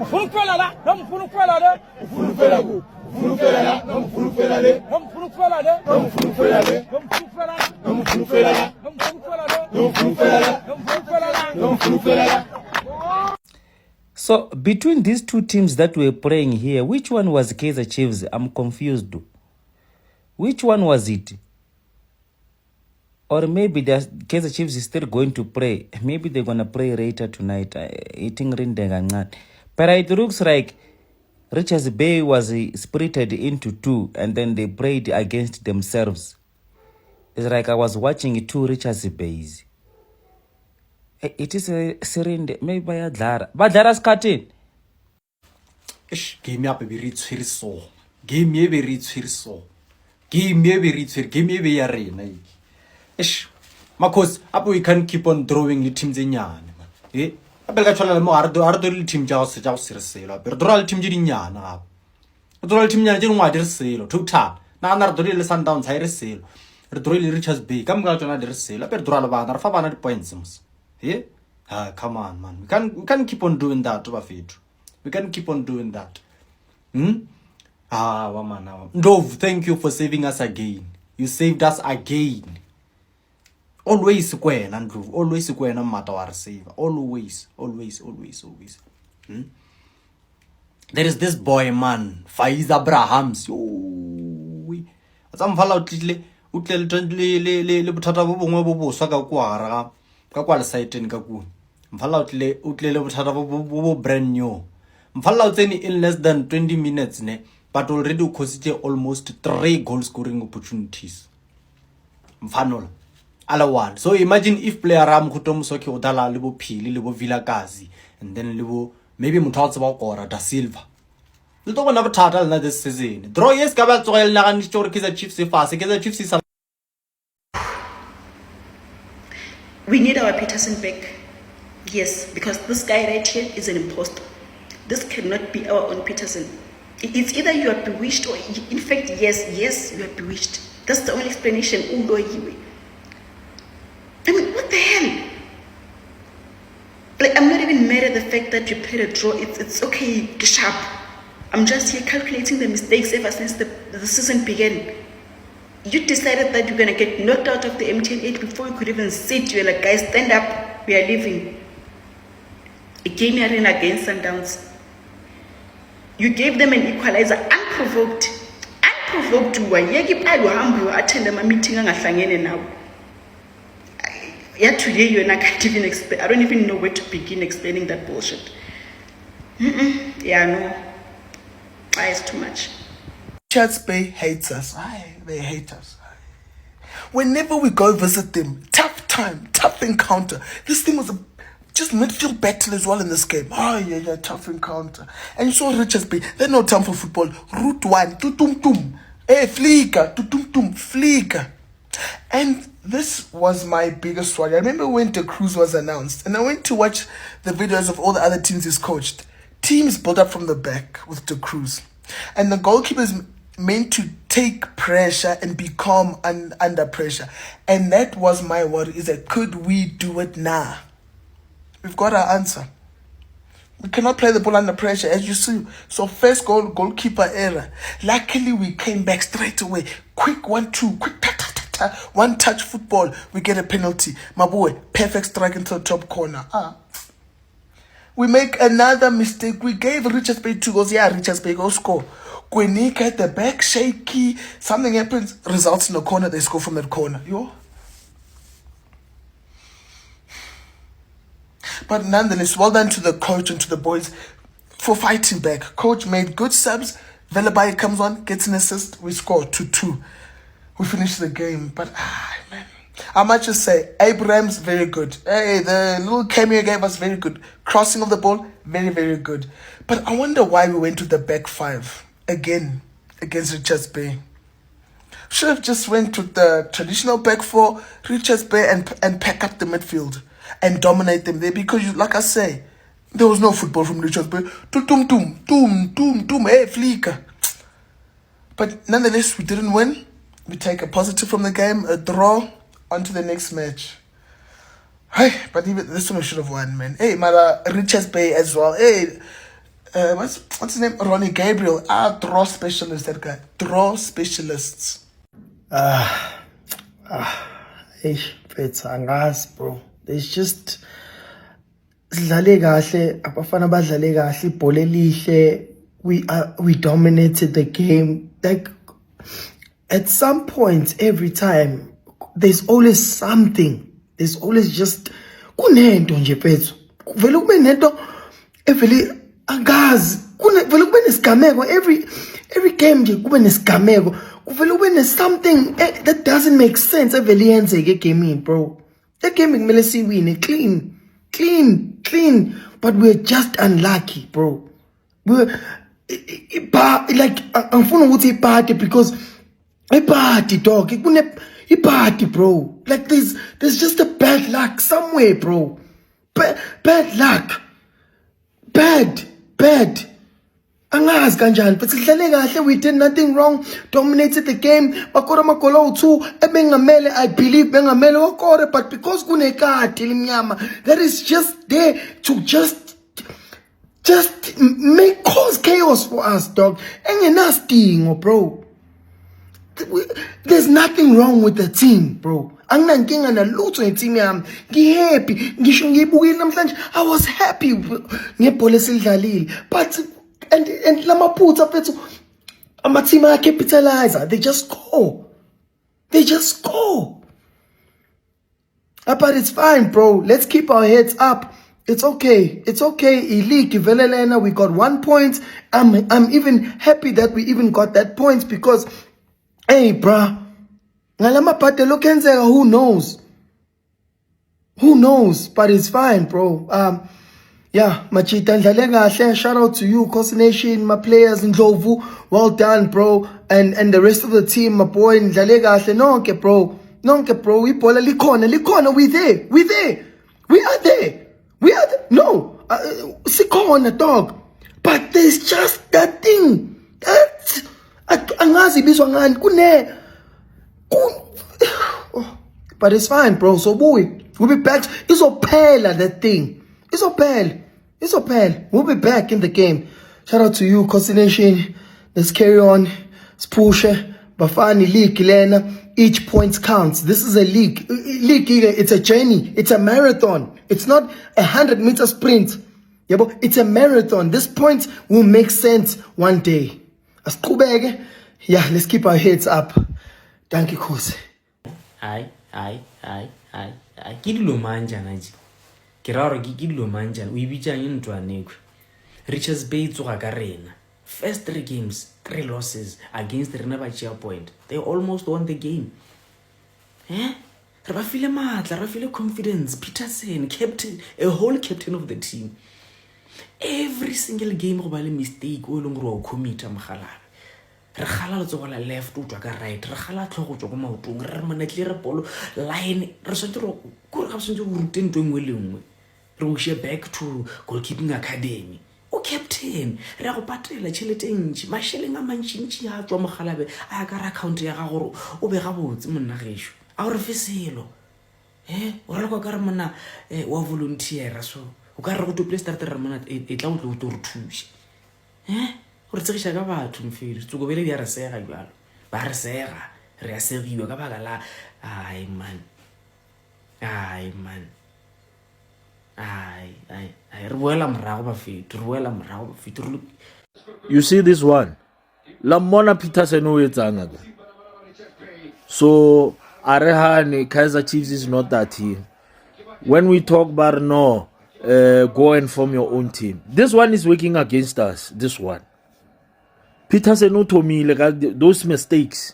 Ufulufela la, ufulufela le, ufulufela ku. Ufulufela la, ufulufela le, ufulufela le, ufulufela le, ufulufela la, ufulufela la, ufulufela le, ufulufela la, ufulufela la, ufulufela la. So between these two teams that were playing here, which one was Kaizer Chiefs? I'm confused. Which one was it? Or maybe the Kaizer Chiefs is still going to play. Maybe they're going to play later tonight. But it looks like Richards Bay was split into two and then they played against themselves. It's like I was watching two Richards Bays. It is a serende. Maybe by Adlara. But there is cutting. Game me up a very so. Game me a very so. Game me a very game me a very arena. Because up we can keep on drawing the teams in yan. Eh? I bet I more ardo team jaws sailor. But draw team in yan. Draw team yan wider sailor. Too tart. Now not the real sundowns higher sail. Really Richards Bay. Come out another sailor. But draw about 500 points. Yeah? Come on, man. We can keep on doing that, Wafid. We can keep on doing that. Woman. Dove, thank you for saving us again. You saved us again. Always square, Andrew. Always square, no matter what save. Always. There is this boy, man. Faiz Abrahams. Some fall out le butata bo bongwe bo boswa ka kwara ka kwa le site ni ka ku mfalla utlele butata bo brand new mfalla utseni in less than 20 minutes ne but already caused almost 3 goal scoring opportunities mfanola ala one. So imagine if player ram kutom soke odala lebo phili lebo Vilakazi and then lebo maybe muthatse ba kora da Silva le to bona bothata lena this season draw yes ka ba tsogela ga ni story Kaizer Chiefs e fase Kaizer Chiefs is. We need our Peterson back. Yes, because this guy right here is an imposter. This cannot be our own Peterson. It's either you are bewitched or, in fact, yes, you are bewitched. That's the only explanation. I mean, what the hell? Like, I'm not even mad at the fact that you played a draw. It's okay, sharp. I'm just here calculating the mistakes ever since the season began. You decided that you're going to get knocked out of the MTN 8 before you could even sit. You're like, guys, stand up. We are leaving. A game you're in against Sundowns. You gave them an equalizer unprovoked. Unprovoked. You attend a meeting now. Yeah, today you and I can't even explain. I don't even know where to begin explaining that bullshit. Yeah, no. It's too much. Richards Bay hates us. They hate us. Whenever we go visit them, tough time, tough encounter. This thing was just midfield battle as well in this game. Tough encounter. And you saw Richards Bay. They no time for football. Route 1, tutum. Hey, Flicker, tutum, Flicker. And this was my biggest worry. I remember when De Cruz was announced, and I went to watch the videos of all the other teams he's coached. Teams built up from the back with De Cruz. And the goalkeeper is meant to take pressure and be calm under pressure. And that was my worry, is that could we do it now? We've got our answer. We cannot play the ball under pressure, as you see. So first goalkeeper error. Luckily, we came back straight away. Quick 1-2, quick one touch football. We get a penalty. My boy, perfect strike into the top corner. We make another mistake. We gave Richards Bay 2 goals. Yeah, Richards Bay go score. Kwenika at the back, shaky. Something happens, results in a corner. They score from that corner. But nonetheless, well done to the coach and to the boys for fighting back. Coach made good subs. Velabai comes on, gets an assist. We score 2-2. We finish the game. But, man, I might just say, Abraham's very good. Hey, the little cameo gave us very good. Crossing of the ball, very, very good. But I wonder why we went to the back five again against Richards Bay. Should have just went to the traditional back four, Richards Bay, and pack up the midfield and dominate them there. Because, like I say, there was no football from Richards Bay. Hey, Flicker. But nonetheless, we didn't win. We take a positive from the game, a draw, on to the next match. Hey, but even this one we should have won, man. Hey, Mara, Richards Bay as well. Hey, what's his name? Ronnie Gabriel. Draw specialist, that guy. Draw specialists. It's angas, bro. There's just sidlale kahle, abafana badlale kahle, ibhola elihle. We dominated the game. Like at some point every time there's always something. There's always just kunento nje phethu. Vele kube nento evele angazi. Vele kube nesigameko every game nje kube nesigameko. Kuvele kube something that doesn't make sense evele yenzeke egaming, bro. That game kumele siwine clean, but we're just unlucky, bro. We're like angifuna ukuthi ipati because ipati dog ipati, bro. Like there's just a bad luck somewhere, bro. Bad luck. Bad. Angazi kanjani, but sidlale kahle, we did nothing wrong, dominated the game, bakora magolo 2, ebengamele, I believe bengamele wakore, but because kunekati limnyama, that is just there to just cause chaos for us, dog. Engenastingo, bro. There's nothing wrong with the team, bro. Anginankinga nalutho ngeteam yami. Ngihappy, ngisho ngiyibukile namhlanje, I was happy ngebhola esilidlalile, but and lamaphutha fethu ama-team capitalizer, they just score. But it's fine, bro. Let's keep our heads up. It's okay. League Velelena, we got 1 point. I'm even happy that we even got that point because, hey, bruh, who knows? But it's fine, bro. Yeah, Machita Ndalenga, shout out to you, Coast Nation, my players in Ndlovu. Well done, bro. And the rest of the team, my boy Ndalenga, nonke, bro. We bola likona, we there. We are there. No, sikona, dog. But there's just that thing. That angazi biswa ngani kune. But it's fine, bro. So we'll be back. Izophela that thing. Izophela. We'll be back in the game. Shout out to you, Coast Nation. Let's carry on. Spusha, Bafani League, Lena. Each point counts. This is a league. It's a journey. It's a marathon. It's not 100-meter sprint. Yeah, but it's a marathon. This point will make sense one day. Yeah, let's keep our heads up. Thank you, Kosi. Ai. Ke dilo manjana je. Ke ra ke dilo manjana. O ibitsa eng ntwaneko. Richards Bay tsoga ka rena. First 3 games, 3 losses against rena ba chia point. They almost won the game. Re ba file matla, re file confidence. Peterson, captain, a whole captain of the team. Every single game go ba le mistake o leng go commit mogalabe. Re gala le tsogola left o tswa ka right, re gala tlhogo tswa go maotong, re manetli re bolo line, re sentse go ga sentse go ruteng twengwe lengwe. Re go share back to goalkeeping academy. O captain, re go patela tšhelete ntši, masheleng a mantšintši a tswa mogalabe a ka ra account ya ga gore o be ga botse monna gesho. A re feselo. O re go ka re monna wa volunteer so. O ka re go to play start re monna e tla o tlo to re thuse. Re tsegisha ka batho mfiri tsuko bele dia re sega jalo ba re sega re a segiwa ka baka la ai man re boela morago ba fitu. You see this one, Lamona Peterson o etsanga. So Arehane Kaizer Chiefs is not that team. When we talk about go and form your own team, this one is working against us. This one, Peterson no told me like those mistakes.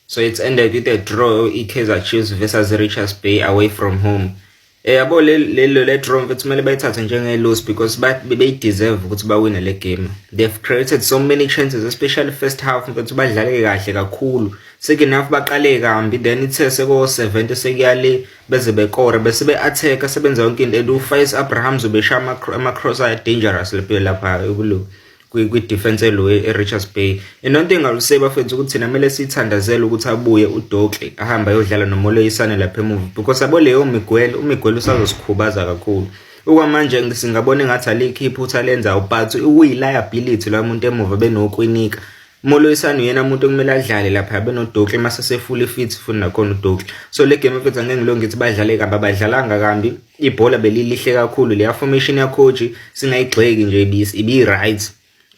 So it's ended with a draw. Kaizer Chiefs versus Richards Bay away from home. Yabo le draw mfethu mele bayithathe njenge loss because they deserve ukuthi ba win le game. They've created so many chances, especially first half mfethu badlale kahle kakhulu. Second half baqale kambi, then ithe seko 70 sekuyale beze bekore bese be attack asebenza yonke into. uFaiz Abraham zobeshama ama cross are dangerous lapha ekulu kwi-defense elo e-Richards Bay. Into engaluseba bafethu ukuthi thina mele sithandazele ukuthi abuye uDokle ahamba ayodlala noMoleisane lapha emuva because abo leyo umigwelo usazosikhubaza kakhulu. okwamanje singabona engathi alikho iphutha lenzayo but uyi-liability lo muntu emuva benokwinika. Moloisane uyena umuntu okumele adlale lapha benoDokle mase sefuli fit futhi nakhona uDokle. So le game mfethu angeke ngilonge ngithi badlale kambi abadlalanga kambi. Ibhola belilihle kakhulu le formation ya coach singayigxeki nje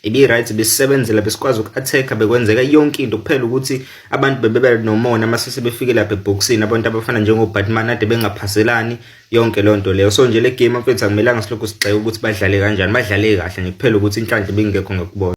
ibi-right besebenzela besikwazi uku-attack bekwenzeka yonke into kuphela ukuthi abantu bebebe nomona mase sebefike lapha eboxini abantu abafana njengoBatman ade bengaphaselani yonke lonto leyo. So nje le game mfethu akumelanga silokhu sigxeka ukuthi badlale kanjani badlale kahle nje kuphela ukuthi inhlanhla bengekho ngakubona.